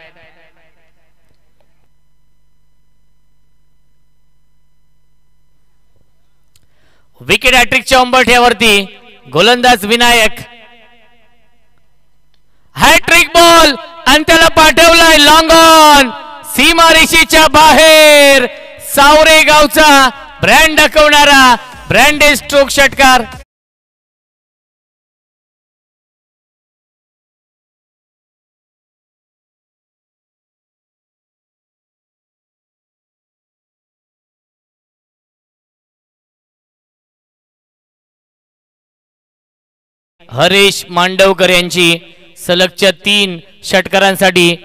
विकेट हॅट्रिकच्या उंबरठ्यावरती गोलंदाज विनायक हॅट्रिक बॉल आणि त्याला पाठवलाय लॉंग ऑन सीमारेषेच्या बाहेर. सावरे गावचा ब्रँड दाखवणारा ब्रँडेड स्ट्रोक षटकार. हरीश मांडवकर यांची सलगच्या 3 षटकारांसाठी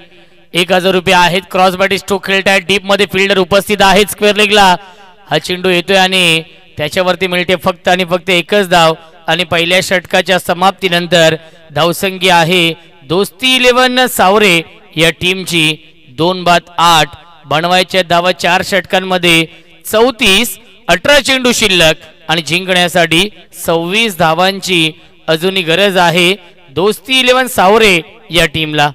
1000 रुपये आहेत. क्रॉस बॅटी स्ट्रोक खेळतायत. डीप मध्ये फिल्डर उपस्थित आहेत. स्क्वेअर लेगला हा चेंडू येतोय आणि त्याच्यावरती मिळते फक्त आणि फक्त एकच धाव आणि पहिल्या षटकाच्या समाप्तीनंतर धावसंख्या आहे दोस्ती 11 सावरे या टीमची 2-8. बनवायच्या धावा 4 षटकांमध्ये 34. 18 चेंडू शिल्लक आणि जिंकण्यासाठी 26 धावांची अजूनही गरज आहे दोस्ती 11 सावरे या टीमला.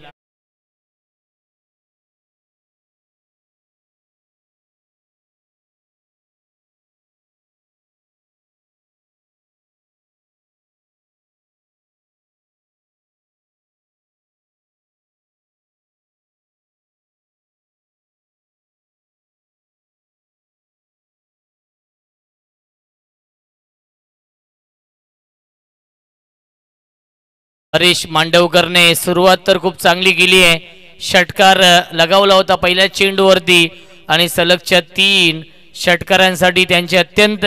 हरीश मांडवकरने सुरुवात तर खूप चांगली केली आहे. षटकार लगावला होता पहिल्या चेंडूवरती आणि सलगच्या 3 षटकारांसाठी त्यांचे अत्यंत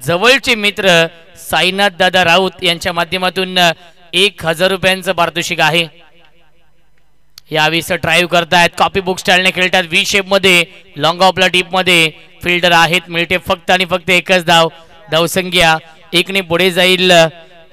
जवळचे मित्र साईनाथ दादा राऊत यांच्या माध्यमातून 1000 रुपयांचं पारितोषिक आहे. यावेळेस ड्राईव्ह करतायत. कॉपी बुक स्टाईलने खेळतात. व्ही शेप मध्ये लॉंग ऑफला डीप मध्ये फिल्डर आहेत. मिळते फक्त आणि फक्त एकच धाव. धावसंख्या 1ने पुढे जाईल.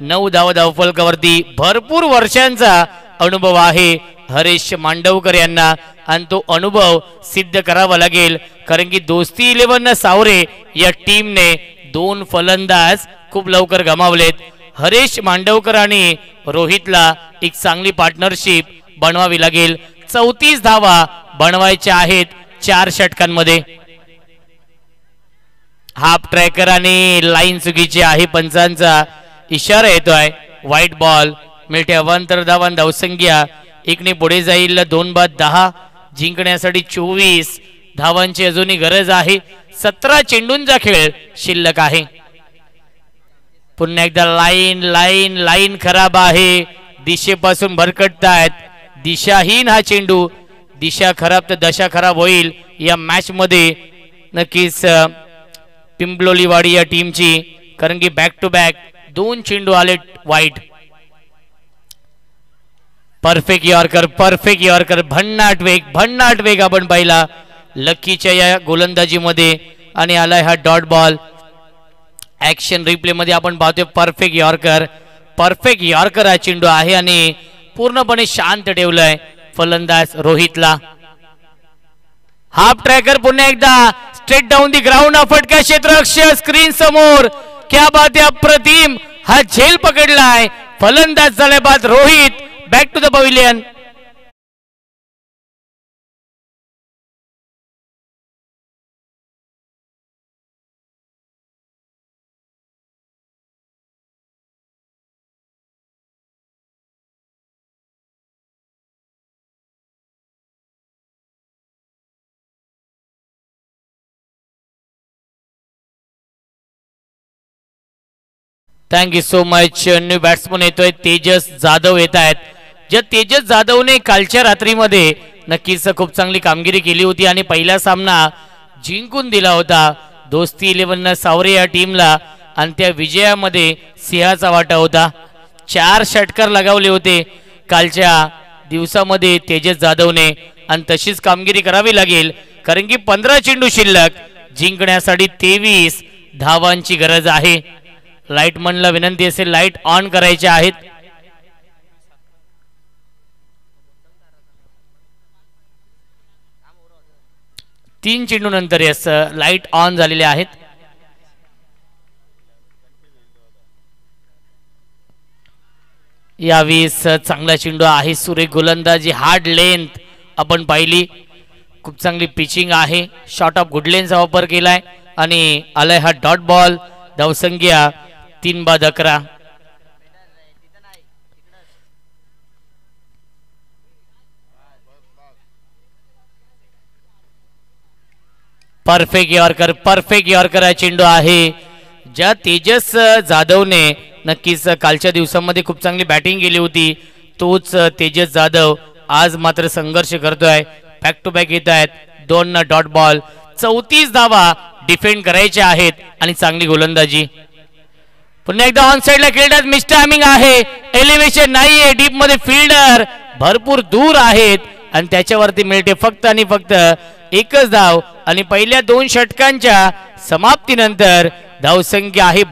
9 धावफलकावरती भरपूर वर्षांचा अनुभव आहे हरीश मांडवकर यांना आणि तो अनुभव सिद्ध करावा लागेल कारण की दोस्ती 11 सावरे या टीमने 2 फलंदाज खूप लवकर गमावलेत. हरीश मांडवकर आणि रोहितला एक चांगली पार्टनरशिप बनवावी लागेल. 34 धावा बनवायच्या आहेत 4 षटकांमध्ये. हाफ ट्रॅकर आणि लाईन चुकीची आहे. पंचांचा इशारा येतोय. White ball. मिळते अवांतर धावा. धावसंख्या 1ने पुढे जाईल. 2-10. जिंकण्यासाठी 24 धावांची अजूनही गरज आहे. 17 चेंडूंचा खेळ शिल्लक आहे. पुन्हा एकदा लाईन लाईन लाईन खराब आहे. दिशेपासून भरकटतायत. दिशाहीन हा चेंडू. दिशा खराब तर दशा खराब होईल या मॅच मध्ये नक्कीच पिंपलोलीवाडी या टीमची कारण की बॅक टू बॅक 2 चेंडू आले वाईट. परफेक्ट यॉर्कर भन्नाट वेग आपण पाहिला लक्कीच्या या गोलंदाजीमध्ये आणि आलाय हा डॉट बॉल. ऍक्शन रिप्ले मध्ये आपण पाहतोय परफेक्ट यॉर्कर हा चेंडू आहे आणि पूर्णपणे शांत ठेवलाय फलंदाज रोहितला. हाफ ट्रॅकर पुन्हा एकदा स्ट्रेट डाऊन दी ग्राउंड. फटका क्षेत्ररक्षक स्क्रीन समोर. क्या बात है. अप्रतिम हा झेल पकडलाय. फलंदाज झाले बाद Rohit. Back to the pavilion. Thank you so much. New batsman येतोय तेजस जाधव येत आहेत. ज्या तेजस जाधवने कालच्या रात्रीमध्ये नक्कीच खूप चांगली कामगिरी केली होती आणि पहिला सामना जिंकून दिला होता दोस्ती 11 सावरे या टीमला आणि त्या विजयामध्ये सिंहाचा वाटा होता. 4 षटकार लगावले होते कालच्या दिवसामध्ये तेजस जाधवने आणि तशीच कामगिरी करावी लागेल कारण की 15 चेंडू शिल्लक, जिंकण्यासाठी 23 धावांची गरज आहे. लाईटमनला विनंती असेल लाईट ऑन करायचे आहेत. तीन चेंडू नंतर यस लाईट ऑन झालेले आहेत. यावेळेस चांगला चेंडू आहे, सुरेख गोलंदाजी, हार्ड लेंथ आपण पाहिली, खूप चांगली पिचिंग आहे, शॉर्ट ऑफ गुड लेनचा वापर केलाय आणि आलाय हा डॉट बॉल. धावसंख्या 3/11. परफेक्ट यॉर्कर हा चेंडू आहे. ज्या तेजस जाधवने नक्कीच कालच्या दिवसामध्ये खूप चांगली बॅटिंग केली होती, तोच तेजस जाधव आज मात्र संघर्ष करतोय. बॅक टू बॅक येत आहेत 2 डॉट बॉल. 34 धावा डिफेंड करायच्या आहेत आणि चांगली गोलंदाजी. पुन्हा एकदा ऑन साइडला खेळतात, मिस टायमिंग आहे, एलिव्हेशन नाहीये, डीप मध्ये फिल्डर भरपूर दूर आहेत आणि त्याच्यावरती मिळते फक्त आणि फक्त एकच धाव. आणि पहिल्या 2 षटकांच्या समाप्तीनंतर धावसंख्या आहे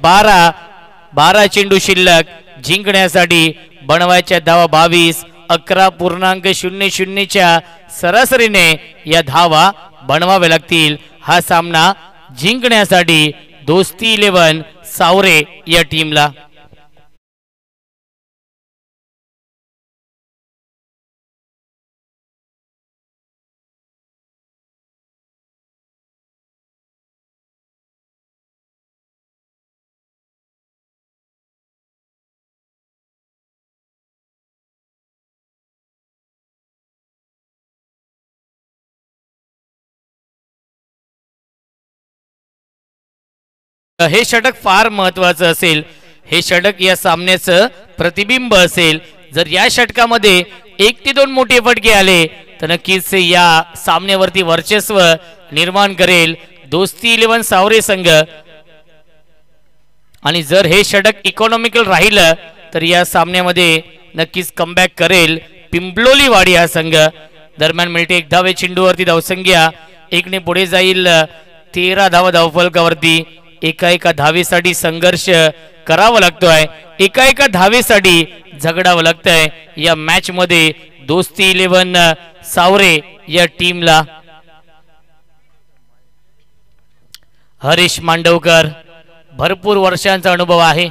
12 चेंडू शिल्लक, जिंकण्यासाठी बनवायच्या धावा 22. 11.00च्या सरासरीने या धावा बनवाव्या लागतील. हा सामना जिंकण्यासाठी दोस्ती 11 सावरे या टीमला. हे षटक फार महत्वाचं असेल, हे षटक या सामन्याचं प्रतिबिंब असेल. जर या षटकामध्ये 1 ते 2 मोठे फटके आले तर नक्कीच या सामन्यावरती वर्चस्व निर्माण करेल दोस्ती 11 सावरे संघ. आणि जर हे षटक इकॉनॉमिकल राहिलं तर या सामन्यामध्ये नक्कीच कमबॅक करेल पिंपलोलीवाडी हा संघ. दरम्यान मिळते 1 धावे चेंडूवरती, धावसंख्या 1 ने पुढे जाईल. 13 धावा धावफलकावरती. एका धावेसाठी संघर्ष करावा लागतोय, एका धावेसाठी झगडावं लागतंय या मॅच मध्ये दोस्ती 11 सावरे या टीमला. हरीश मांडवकर, भरपूर वर्षांचा अनुभव आहे.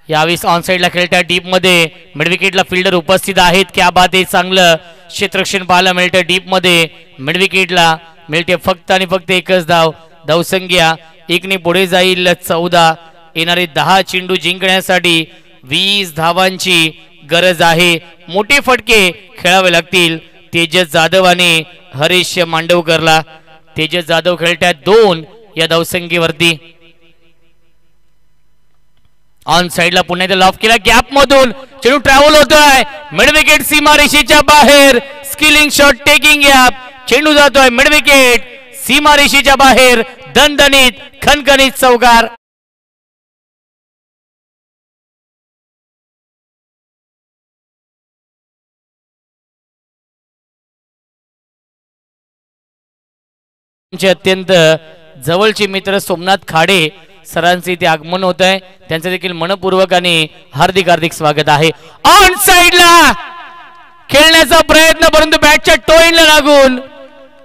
यावेळेस ऑन साइडला खेळत्या डीप मध्ये मिडविकेटला फिल्डर उपस्थित आहेत. क्या बात आहे, चांगलं क्षेत्ररक्षण पाहायला मिळतं डीप मध्ये. मिडविकेटला मिळते फक्त आणि फक्त एकच धाव. धावसंख्या 1 ने पुढे जाईल 14. येणारे 10 चेंडू जिंकण्यासाठी 20 धावांची गरज आहे. मोठे फटके खेळावे लागतील तेजस जाधव आणि हरीश मांडवकरला. तेजस जाधव खेळतात 2 या धावसंख्येवरती. ऑन साइडला पुन्हा एकदा लॉफ केला, गॅप मधून चेंडू ट्रॅव्हल होतोय, मिड विकेट सीमा रेषेच्या बाहेर. स्किलिंग शॉट टेकिंग गॅप, चेंडू जातोय मिड विकेट सीमा रेषेच्या बाहेर. दणदणीत खणखणीत चौकार. अत्यंत जवळचे मित्र सोमनाथ खाडे सरांचे इथे आगमन होत आहे, त्यांचं देखील मनपूर्वक आणि हार्दिक स्वागत आहे. ऑन साइडला खेळण्याचा प्रयत्न परंतु बॅटच्या टोइनला लागून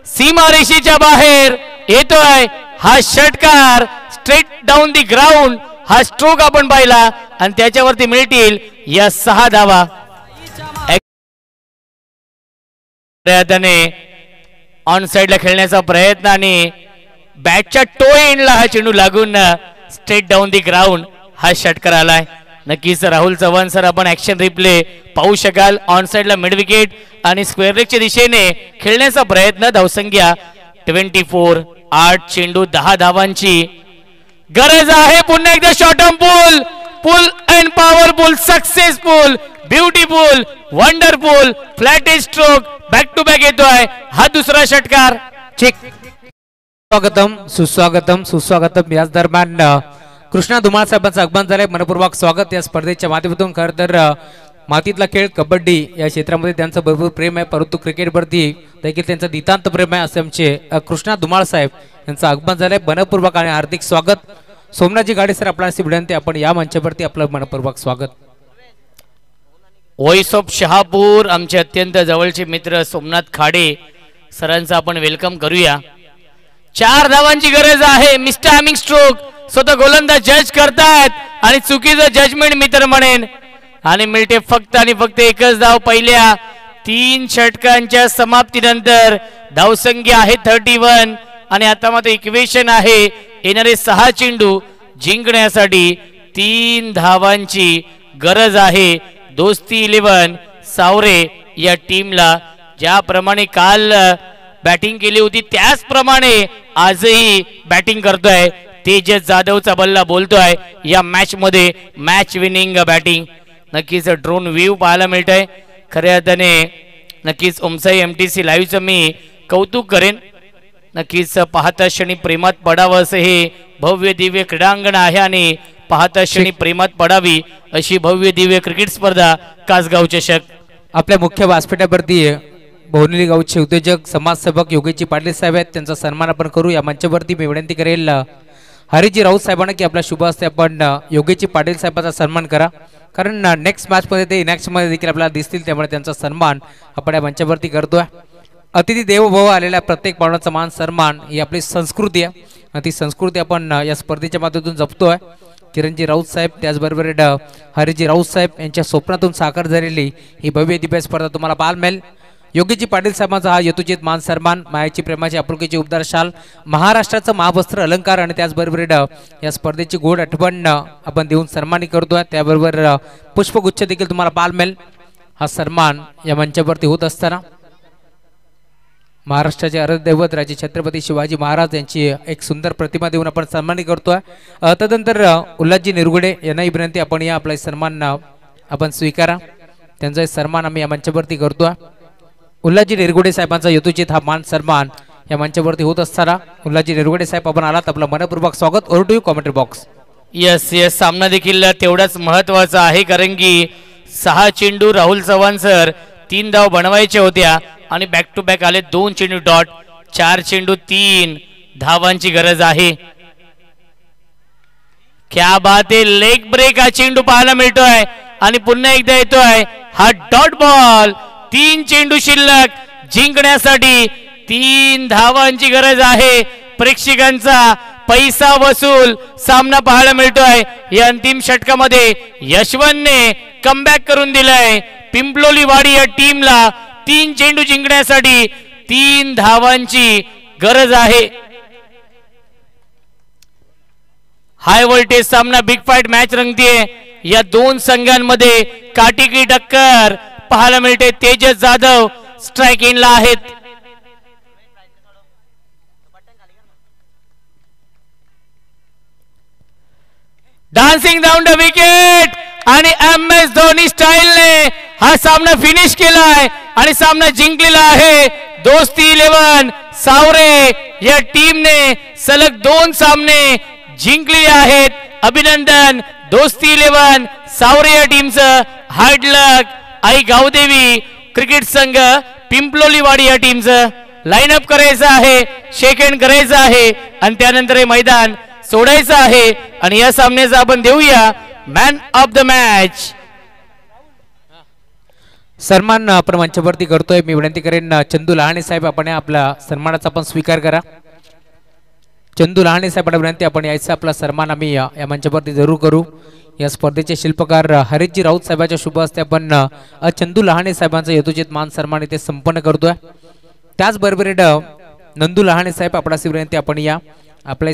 सीमा रेषेच्या बाहेर येतोय हा षटकार. स्ट्रेट डाऊन दी ग्राउंड हा स्ट्रोक आपण पाहिला आणि त्याच्यावरती मिळतील या 6 धावा. ऑन साइडला खेळण्याचा प्रयत्न आणि बॅटच्या टो एंडला हा चेंडू लागून स्ट्रेट डाऊन दी ग्राउंड हा षटकार आलाय. नक्कीच राहुल चव्हाण सर आपण ऍक्शन रिप्ले पाहू शकाल. ऑन साइडला मिड विकेट आणि स्क्वेअर लेगच्या दिशेने खेळण्याचा प्रयत्न. धावसंख्या 24. 8 चेंडू 10 धावांची गरज आहे. पुन्हा एकदा short on pull and powerful, successful, beautiful, wonderful, flat stroke, back to back येतोय हा दुसरा षटकार. स्वागतम सुस्वागतम याच दरम्यान कृष्णा धुमाळ साहेबांचं आगमन झालंय, मनपूर्वक स्वागत या स्पर्धेच्या माध्यमातून. खरं तर मातीतला खेळ कबड्डी या क्षेत्रामध्ये त्यांचं भरपूर प्रेम आहे, परंतु क्रिकेटवरती देखील त्यांचं नितांत प्रेम आहे असे आमचे कृष्णा धुमाळ साहेब यांचं आगमन झालंय. मनपूर्वक आणि हार्दिक स्वागत. सोमनाथजी गाडे सर आपल्याला विनंती, आपण या मंचावरती आपलं मनपूर्वक स्वागत. व्हॉइस ऑफ शहापूर आमचे अत्यंत जवळचे मित्र सोमनाथ खाडे सरांचं आपण वेलकम करूया. 4 धावांची गरज आहे. मिस्टर हॅमिंग स्ट्रोक स्वतः गोलंदाज जज करतायत आणि चुकीचं जजमेंट मी तर म्हणेन आणि मिळते फक्त आणि फक्त एकच धाव पहिल्या 3 षटकांच्या समाप्तीनंतर. धावसंख्या आहे 31 आणि आता मात्र इक्वेशन आहे येणारे 6 चेंडू जिंकण्यासाठी 3 धावांची गरज आहे. दोस्ती 11 सावरे या टीमला ज्याप्रमाणे काल बॅटिंग केली होती त्याचप्रमाणे आजही बॅटिंग करतोय. तेजस जाधवचा बल्ला बोलतोय या मॅच मध्ये मॅच विनिंग बॅटिंग. नक्कीच ड्रोन व्ह्यू पाहायला मिळतंय. खऱ्या अर्थाने नक्कीच ओमसाई MTC लाईव्हचं मी कौतुक करेन. नक्कीच पाहता क्षणी प्रेमात पडावं असं हे भव्य दिव्य क्रीडांगण आहे आणि पाहता क्षणी प्रेमात पडावी अशी भव्य दिव्य क्रिकेट स्पर्धा कासगाव चषक. आपल्या मुख्य व्यासपीठावरती भोवनेली गावचे उद्योजक समाजसेवक योगेजी पाटील साहेब आहेत, त्यांचा सन्मान आपण करू. या मंचावरती मी विनंती करेल हरिजी राऊत साहेबांना की आपल्या शुभ हस्ते आपण योगेजी पाटील साहेबांचा सन्मान करा, कारण नेक्स्ट मॅचमध्ये ते इनॅक्शनमध्ये देखील आपल्याला दिसतील, त्यामुळे त्यांचा सन्मान आपण या मंचावरती करतोय. अतिथी देवोभव आलेल्या प्रत्येक पाहुण्याचा मान सन्मान ही आपली संस्कृती आहे आणि ती संस्कृती आपण या स्पर्धेच्या माध्यमातून जपतोय. किरणजी राऊत साहेब त्याचबरोबर हरिजी राऊत साहेब यांच्या स्वप्नातून साकार झालेली ही भव्य दिव्य स्पर्धा तुम्हाला पाहायला मिळेल. योगीजी पाटील साहेबांचा हा यथोचित मान सन्मान, मायाची प्रेमाची आपुलकीची उबदार शाल, महाराष्ट्राचं महावस्त्र अलंकार आणि त्याचबरोबर या स्पर्धेची गोड आठवण आपण देऊन सन्मानित करतोय. त्याबरोबर पुष्पगुच्छ देखील तुम्हाला पाहायला मिळेल. हा सन्मान या मंचावरती होत असताना महाराष्ट्राचे आराध्यदैवत राजे छत्रपती शिवाजी महाराज यांची एक सुंदर प्रतिमा देऊन आपण सन्मानित करतोय. तदनंतर उल्हासजी निरगुडे यांनाही विनंती, आपण या आपला सन्मान आपण स्वीकारा. त्यांचा सन्मान आम्ही या मंचावरती करतोय. उल्हासजी निरगुडे साहेबांचा यथोचित हा मान सन्मान या मंचावरती होत असताना उल्हासजी निरगुडे साहेब आपण आलात, आपलं मनपूर्वक स्वागत. Over to you commentary box. Yes सामना देखील तेवढाच महत्वाचा आहे, कारण की 6 चेंडू राहुल चव्हाण सर 3 धाव बनवायच्या होत्या आणि बॅक टू बॅक आले 2 चेंडू डॉट. 4 चेंडू 3 धावांची गरज आहे. क्या बात आहे. लेग ब्रेक हा चेंडू पाहायला मिळतोय आणि पुन्हा एकदा येतोय हा डॉट बॉल. 3 चेंडू शिल्लक जिंकण्यासाठी 3 धावांची गरज आहे. प्रेक्षकांचा पैसा वसूल सामना पाहायला मिळतोय. या अंतिम षटकामध्ये यशवंतने कमबॅक करून दिलाय. पिंपलोली वाडी या टीमला 3 चेंडू जिंकण्यासाठी 3 धावांची गरज आहे. हाय व्होल्टेज सामना, बिग फाईट मॅच रंगतीये. या 2 संघांमध्ये काटिकी टक्कर पाहायला मिळते. तेजस जाधव स्ट्राइक इनला आहेत. डान्सिंग डाऊन द विकेट आणि MS धोनी स्टाईलने हा सामना फिनिश केलाय आणि सामना जिंकलेला आहे. दोस्ती 11 सावरे या टीमने सलग 2 सामने जिंकले आहेत. अभिनंदन दोस्ती 11 सावरे या टीमचं. Hard luck Aai Gavdevi cricket संघ पिंपलोलीवाडी या टीमचं. लाईनअप करायचं आहे, शेक हँड करायचं आहे आणि त्यानंतर हे मैदान सोडायचं आहे आणि या सामन्याचा आपण देऊया मॅन ऑफ द मॅच. सन्मान आपण मंचावरती करतोय. मी विनंती करेन चंदू लहाणे साहेब, आपण आपला सन्मानाचा आपण स्वीकार करा. चंदू लहाणे साहेबांना विनंती, आपण यायचा आपला सन्मान आम्ही या मंचावरती जरूर करू. या स्पर्धेचे शिल्पकार हरीशजी राऊत साहेबांच्या शुभ हस्ते आपण चंदू लहाणे साहेबांचा यथोचित मान सन्मान इथे संपन्न करतोय. त्याचबरोबर नंदू लहाणे साहेब आपणास विनंती, आपण या आपल्या